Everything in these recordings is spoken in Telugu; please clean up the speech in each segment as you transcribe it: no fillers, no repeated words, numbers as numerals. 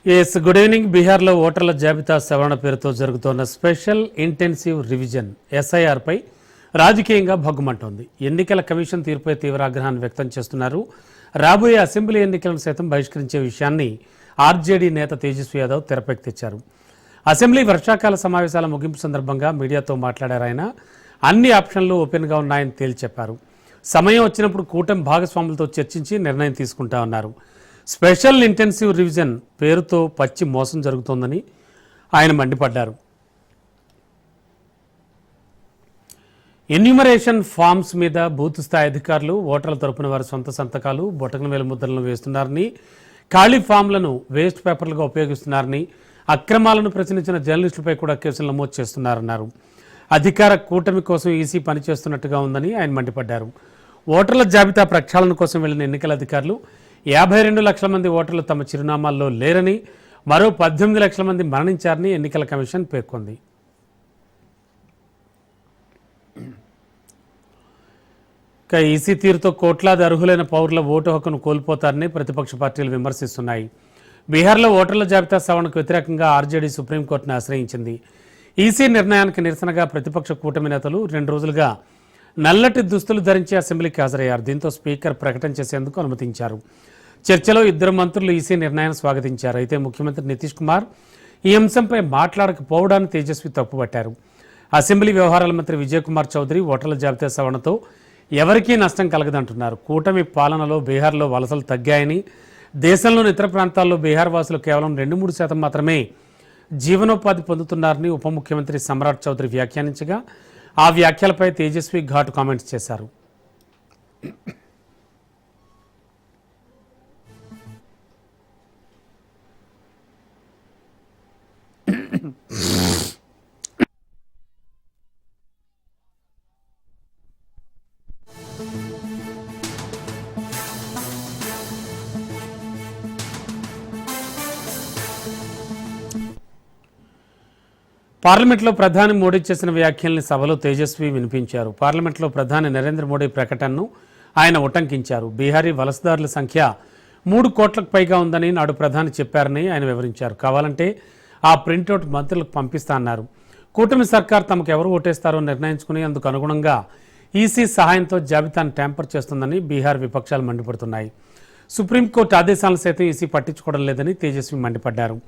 Good evening. బీహార్లో ఓటర్ల జాబితా సవరణ పేరుతో జరుగుతోన్న స్పెషల్ ఇంటెన్సివ్ రివిజన్ ఎస్ఐఆర్పై రాజకీయంగా భగ్గుమంటోంది. ఎన్నికల కమిషన్ తీర్పుపై తీవ్ర ఆగ్రహాన్ని వ్యక్తం చేస్తున్నారు. రాబోయే అసెంబ్లీ ఎన్నికలను సైతం బహిష్కరించే విషయాన్ని ఆర్జేడీ నేత తేజస్వి యాదవ్ తెరపైకి తెచ్చారు. అసెంబ్లీ వర్షాకాల సమావేశాల ముగింపు సందర్భంగా మీడియాతో మాట్లాడారు ఆయన. అన్ని ఆప్షన్లు ఓపెన్గా ఉన్నాయని తేల్చి చెప్పారు. సమయం వచ్చినప్పుడు కూటమి భాగస్వాములతో చర్చించి నిర్ణయం తీసుకుంటామన్నారు. స్పెషల్ ఇంటెన్సివ్ రివిజన్ పేరుతో పచ్చి మోసం జరుగుతోందని ఆయన మండిపడ్డారు. ఎన్యూమరేషన్ ఫామ్స్ మీద బూత్ స్థాయి అధికారులు ఓటర్ల తరపున వారి సొంత సంతకాలు బొటకన వేలు ముద్రలను వేస్తున్నారని, ఖాళీ ఫామ్లను వేస్ట్ పేపర్లుగా ఉపయోగిస్తున్నారని, అక్రమాలను ప్రశ్నించిన జర్నలిస్టులపై కూడా కేసులు నమోదు చేస్తున్నారన్నారు. అధికార కూటమి కోసం ఈసీ పనిచేస్తున్నట్టుగా ఉందని ఆయన మండిపడ్డారు. ఓటర్ల జాబితా ప్రక్షాళన కోసం వెళ్లిన ఎన్నికల అధికారులు 52 లక్షల మంది ఓటర్లు తమ చిరునామాల్లో లేరని, మరో 18 లక్షల మంది మరణించారని ఎన్నికల కమిషన్ పేర్కొంది. ఈసీ తీరుతో కోట్లాది అర్హులైన పౌరుల ఓటు హక్కును కోల్పోతారని ప్రతిపక్ష పార్టీలు విమర్శిస్తున్నాయి. బీహార్లో ఓటర్ల జాబితా సవరణకు వ్యతిరేకంగా ఆర్జేడీ సుప్రీంకోర్టును ఆశ్రయించింది. ఈసీ నిర్ణయానికి నిరసనగా ప్రతిపక్ష కూటమి నేతలు 2 రోజులుగా నల్లటి దుస్తులు ధరించి అసెంబ్లీకి హాజరయ్యారు. దీంతో స్పీకర్ ప్రకటన చేసేందుకు అనుమతించారు. చర్చలో 2 మంత్రులు ఈసీ నిర్ణయాన్ని స్వాగతించారు. అయితే ముఖ్యమంత్రి నితీష్ కుమార్ ఈ అంశంపై మాట్లాడకపోవడాన్ని తేజస్వి తప్పుపట్టారు. అసెంబ్లీ వ్యవహారాల మంత్రి విజయ్ కుమార్ చౌదరి ఓటర్ల జాబితా సవరణతో ఎవరికీ నష్టం కలగదంటున్నారు. కూటమి పాలనలో బీహార్లో వలసలు తగ్గాయని, దేశంలోని ఇతర ప్రాంతాల్లో బీహార్ వాసులు కేవలం 2-3% మాత్రమే జీవనోపాధి పొందుతున్నారని ఉప ముఖ్యమంత్రి సమ్రాట్ చౌదరి వ్యాఖ్యానించగా ఆ వ్యాఖ్యలపై తేజస్వి ఘాటు కామెంట్స్ చేశారు. పార్లమెంట్లో ప్రధాని మోడీ చేసిన వ్యాఖ్యల్ని సభలో తేజస్వి వినిపించారు. పార్లమెంట్లో ప్రధాని నరేంద్ర మోడీ ప్రకటనను ఆయన ఉటంకించారు. బీహారీ వలసదారుల సంఖ్య 3 కోట్లకు పైగా ఉందని నాడు ప్రధాని చెప్పారని ఆయన వివరించారు. కావాలంటే ఆ ప్రింటౌట్ మంత్రులకు పంపిస్తా అన్నారు. కూటమి సర్కార్ తమకు ఎవరు ఓటేస్తారో నిర్ణయించుకుని అందుకు అనుగుణంగా ఈసీ సహాయంతో జాబితాను ట్యాంపర్ చేస్తుందని బీహార్ విపక్షాలు మండిపడుతున్నాయి. సుప్రీంకోర్టు ఆదేశాలను సైతం ఈసీ పట్టించుకోవడం లేదని తేజస్వి మండిపడ్డారు.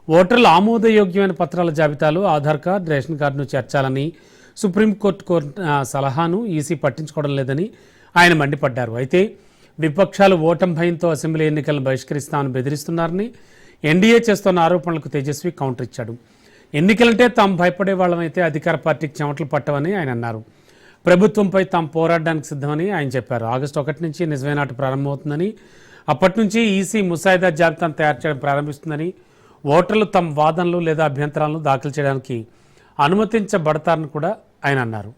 ఓటర్ల ఆమోదయోగ్యమైన పత్రాల జాబితాలో ఆధార్ కార్డు, రేషన్ కార్డును చేర్చాలని సుప్రీంకోర్టు సలహాను ఈసీ పట్టించుకోవడం లేదని ఆయన మండిపడ్డారు. అయితే విపక్షాలు ఓటమి భయంతో అసెంబ్లీ ఎన్నికలను బహిష్కరిస్తామని బెదిరిస్తున్నారని ఎన్డీఏ చేస్తున్న ఆరోపణలకు తేజస్వి కౌంటర్ ఇచ్చాడు. ఎన్నికలంటే తాము భయపడే వాళ్ళమైతే అధికార పార్టీకి చెమటలు పట్టవని ఆయన అన్నారు. ప్రభుత్వంపై తాము పోరాడడానికి సిద్ధమని ఆయన చెప్పారు. ఆగస్టు 1 నుంచి నిజమైన ఆట ప్రారంభమవుతుందని, అప్పటి నుంచి ఈసీ ముసాయిదా జాబితాను తయారు చేయడం ప్రారంభిస్తుందని, ఓటర్లు తమ వాదనలు లేదా అభ్యంతరాలను దాఖలు చేయడానికి అనుమతించబడతారని కూడా ఆయన అన్నారు.